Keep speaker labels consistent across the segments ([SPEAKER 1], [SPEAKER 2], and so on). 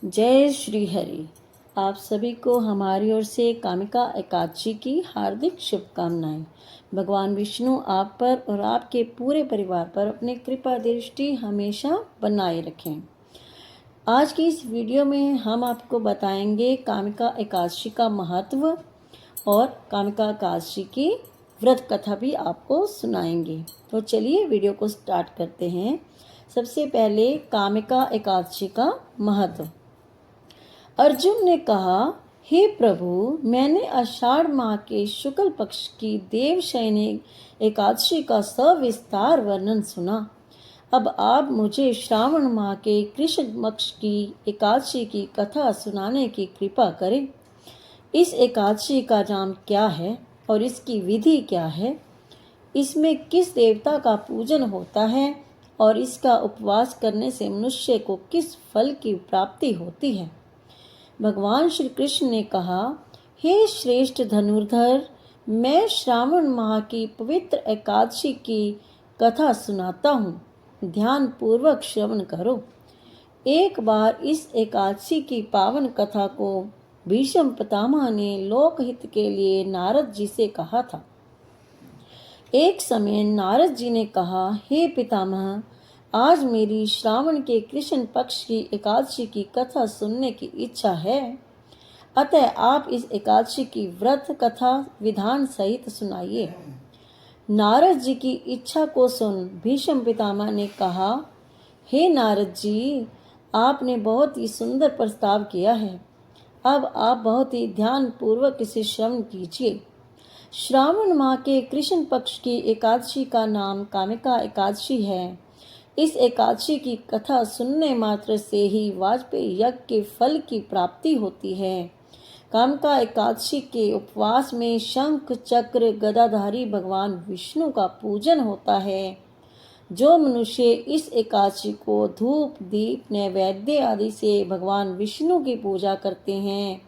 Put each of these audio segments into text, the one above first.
[SPEAKER 1] जय श्री हरि। आप सभी को हमारी ओर से कामिका एकादशी की हार्दिक शुभकामनाएं। भगवान विष्णु आप पर और आपके पूरे परिवार पर अपनी कृपा दृष्टि हमेशा बनाए रखें। आज की इस वीडियो में हम आपको बताएंगे कामिका एकादशी का महत्व और कामिका एकादशी की व्रत कथा भी आपको सुनाएंगे। तो चलिए वीडियो को स्टार्ट करते हैं। सबसे पहले कामिका एकादशी का महत्व। अर्जुन ने कहा, हे प्रभु, मैंने आषाढ़ माह के शुक्ल पक्ष की देवशयनी एकादशी का सविस्तार वर्णन सुना। अब आप मुझे श्रावण माह के कृष्ण पक्ष की एकादशी की कथा सुनाने की कृपा करें। इस एकादशी का नाम क्या है और इसकी विधि क्या है? इसमें किस देवता का पूजन होता है और इसका उपवास करने से मनुष्य को किस फल की प्राप्ति होती है? भगवान श्री कृष्ण ने कहा, हे श्रेष्ठ धनुर्धर, मैं श्रावण माह की पवित्र एकादशी की कथा सुनाता हूँ। ध्यान पूर्वक श्रवण करो। एक बार इस एकादशी की पावन कथा को भीष्म पितामह ने लोकहित के लिए नारद जी से कहा था। एक समय नारद जी ने कहा, हे पितामह, आज मेरी श्रावण के कृष्ण पक्ष की एकादशी की कथा सुनने की इच्छा है, अतः आप इस एकादशी की व्रत कथा विधान सहित सुनाइए। नारद जी की इच्छा को सुन भीष्म पितामह ने कहा, हे नारद जी, आपने बहुत ही सुंदर प्रस्ताव किया है। अब आप बहुत ही ध्यान पूर्वक इसे श्रवण कीजिए। श्रावण माह के कृष्ण पक्ष की एकादशी का नाम कामिका एकादशी है। इस एकादशी की कथा सुनने मात्र से ही वाजपेयी यज्ञ के फल की प्राप्ति होती है। कामिका एकादशी के उपवास में शंख चक्र गदाधारी भगवान विष्णु का पूजन होता है। जो मनुष्य इस एकादशी को धूप दीप नैवेद्य आदि से भगवान विष्णु की पूजा करते हैं,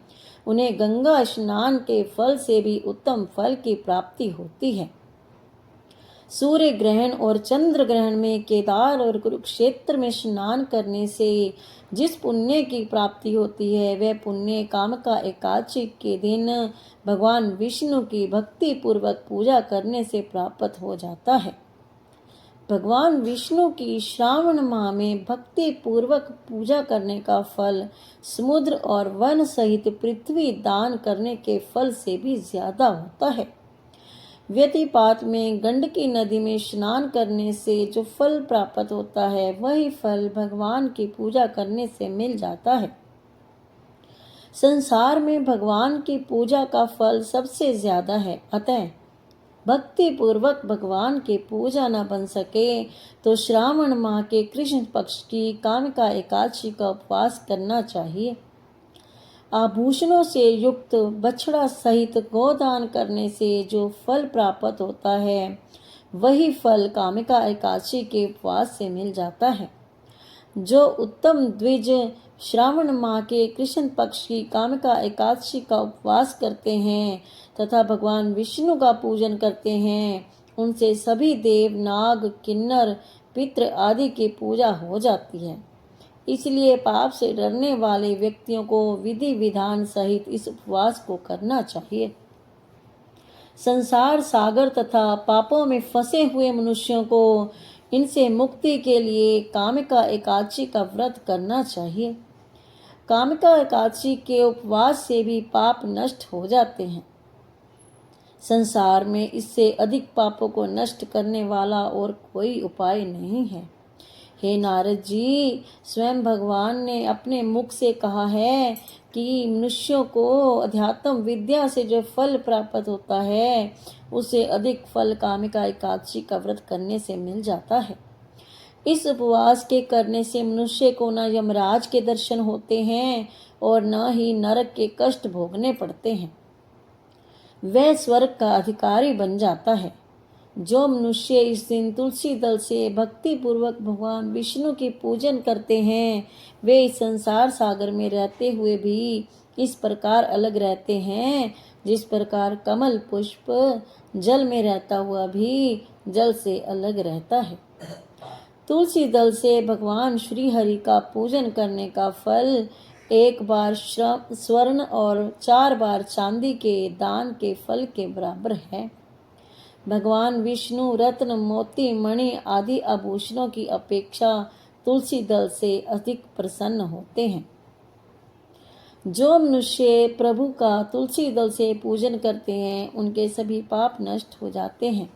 [SPEAKER 1] उन्हें गंगा स्नान के फल से भी उत्तम फल की प्राप्ति होती है। सूर्य ग्रहण और चंद्र ग्रहण में केदार और कुरुक्षेत्र में स्नान करने से जिस पुण्य की प्राप्ति होती है, वह पुण्य कामिका एकादशी के दिन भगवान विष्णु की भक्ति पूर्वक पूजा करने से प्राप्त हो जाता है। भगवान विष्णु की श्रावण माह में भक्ति पूर्वक पूजा करने का फल समुद्र और वन सहित पृथ्वी दान करने के फल से भी ज्यादा होता है। व्यतिपात में गंडकी नदी में स्नान करने से जो फल प्राप्त होता है, वही फल भगवान की पूजा करने से मिल जाता है। संसार में भगवान की पूजा का फल सबसे ज्यादा है, अतः भक्ति पूर्वक भगवान की पूजा न बन सके तो श्रावण माह के कृष्ण पक्ष की कामिका एकादशी का उपवास करना चाहिए। आभूषणों से युक्त बछड़ा सहित गोदान करने से जो फल प्राप्त होता है, वही फल कामिका एकादशी के उपवास से मिल जाता है। जो उत्तम द्विज श्रावण माह के कृष्ण पक्ष की कामिका एकादशी का उपवास करते हैं तथा भगवान विष्णु का पूजन करते हैं, उनसे सभी देव नाग किन्नर पितृ आदि की पूजा हो जाती है। इसलिए पाप से डरने वाले व्यक्तियों को विधि विधान सहित इस उपवास को करना चाहिए। संसार सागर तथा पापों में फंसे हुए मनुष्यों को इनसे मुक्ति के लिए कामिका एकादशी का व्रत करना चाहिए। कामिका एकादशी के उपवास से भी पाप नष्ट हो जाते हैं। संसार में इससे अधिक पापों को नष्ट करने वाला और कोई उपाय नहीं है। हे नारद जी, स्वयं भगवान ने अपने मुख से कहा है कि मनुष्यों को अध्यात्म विद्या से जो फल प्राप्त होता है, उससे अधिक फल कामिका एकादशी का व्रत करने से मिल जाता है। इस उपवास के करने से मनुष्य को न यमराज के दर्शन होते हैं और न ही नरक के कष्ट भोगने पड़ते हैं। वह स्वर्ग का अधिकारी बन जाता है। जो मनुष्य इस दिन तुलसी दल से भक्ति पूर्वक भगवान विष्णु की पूजन करते हैं, वे इस संसार सागर में रहते हुए भी इस प्रकार अलग रहते हैं, जिस प्रकार कमल पुष्प जल में रहता हुआ भी जल से अलग रहता है। तुलसी दल से भगवान श्री हरि का पूजन करने का फल एक बार स्वर्ण और 4 बार चांदी के दान के फल के बराबर है। भगवान विष्णु रत्न, मोती, मणि आदि आभूषणों की अपेक्षा तुलसी दल से अधिक प्रसन्न होते हैं। जो मनुष्य प्रभु का तुलसी दल से पूजन करते हैं उनके सभी पाप नष्ट हो जाते हैं।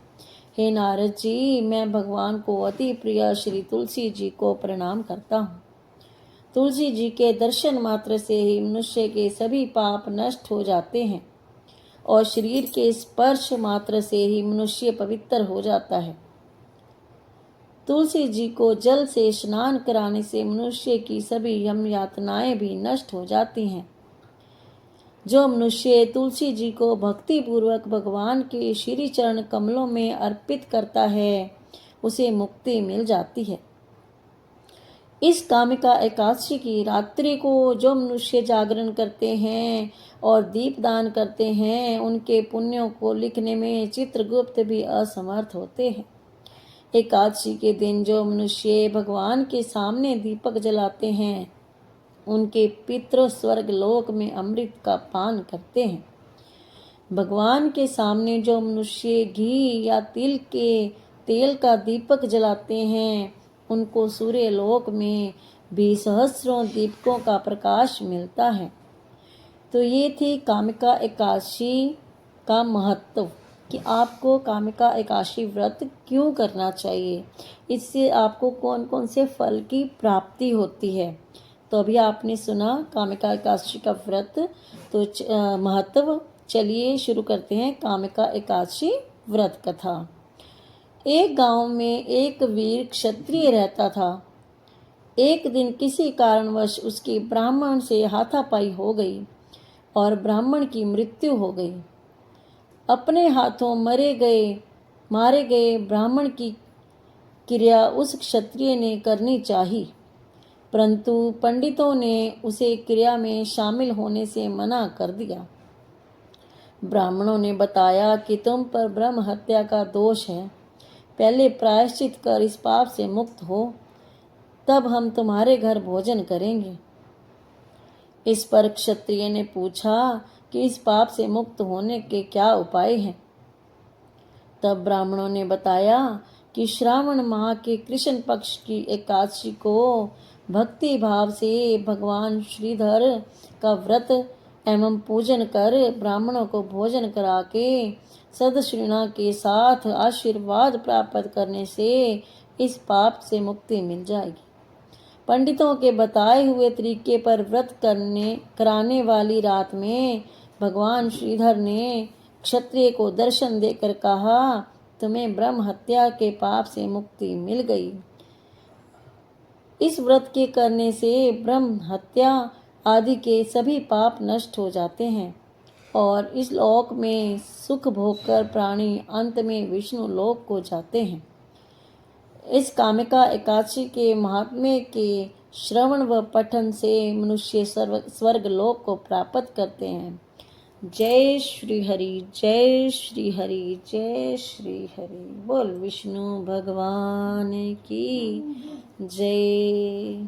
[SPEAKER 1] हे नारद जी, मैं भगवान को अति प्रिय श्री तुलसी जी को प्रणाम करता हूँ। तुलसी जी के दर्शन मात्र से ही मनुष्य के सभी पाप नष्ट हो जाते हैं और शरीर के स्पर्श मात्र से ही मनुष्य पवित्र हो जाता है। तुलसी जी को जल से स्नान कराने से मनुष्य की सभी यम यातनाएं भी नष्ट हो जाती हैं। जो मनुष्य तुलसी जी को भक्ति पूर्वक भगवान के श्री चरण कमलों में अर्पित करता है उसे मुक्ति मिल जाती है। इस कामिका एकादशी की रात्रि को जो मनुष्य जागरण करते हैं और दीपदान करते हैं उनके पुण्यों को लिखने में चित्रगुप्त भी असमर्थ होते हैं। एकादशी के दिन जो मनुष्य भगवान के सामने दीपक जलाते हैं उनके पितृ स्वर्ग लोक में अमृत का पान करते हैं। भगवान के सामने जो मनुष्य घी या तिल के तेल का दीपक जलाते हैं उनको सूर्य लोक में भी सहस्रों दीपकों का प्रकाश मिलता है। तो ये थी कामिका एकादशी का महत्व कि आपको कामिका एकादशी व्रत क्यों करना चाहिए, इससे आपको कौन कौन से फल की प्राप्ति होती है। तो अभी आपने सुना कामिका एकादशी का व्रत। तो महत्व, चलिए शुरू करते हैं कामिका एकादशी व्रत कथा। एक गांव में एक वीर क्षत्रिय रहता था। एक दिन किसी कारणवश उसकी ब्राह्मण से हाथापाई हो गई और ब्राह्मण की मृत्यु हो गई। अपने हाथों मारे गए ब्राह्मण की क्रिया उस क्षत्रिय ने करनी चाहिए, परंतु पंडितों ने उसे क्रिया में शामिल होने से मना कर दिया। ब्राह्मणों ने बताया कि तुम पर ब्रह्म हत्या का दोष है, पहले प्रायश्चित कर इस पाप से मुक्त हो, तब हम तुम्हारे घर भोजन करेंगे। इस पर क्षत्रिय ने पूछा कि इस पाप से मुक्त होने के क्या उपाय हैं। तब ब्राह्मणों ने बताया कि श्रावण माह के कृष्ण पक्ष की एकादशी को भक्ति भाव से भगवान श्रीधर का व्रत एवं पूजन कर ब्राह्मणों को भोजन करा के सदश्रीणा के साथ आशीर्वाद प्राप्त करने से इस पाप से मुक्ति मिल जाएगी। पंडितों के बताए हुए तरीके पर व्रत कराने वाली रात में भगवान श्रीधर ने क्षत्रिय को दर्शन देकर कहा, तुम्हें ब्रह्म हत्या के पाप से मुक्ति मिल गई। इस व्रत के करने से ब्रह्म हत्या आदि के सभी पाप नष्ट हो जाते हैं और इस लोक में सुख भोगकर प्राणी अंत में विष्णु लोक को जाते हैं। इस कामिका एकादशी के महात्म्य के श्रवण व पठन से मनुष्य स्वर्ग लोक को प्राप्त करते हैं। जय श्री हरि, जय श्री हरि, जय श्री हरि। बोल विष्णु भगवान की जय।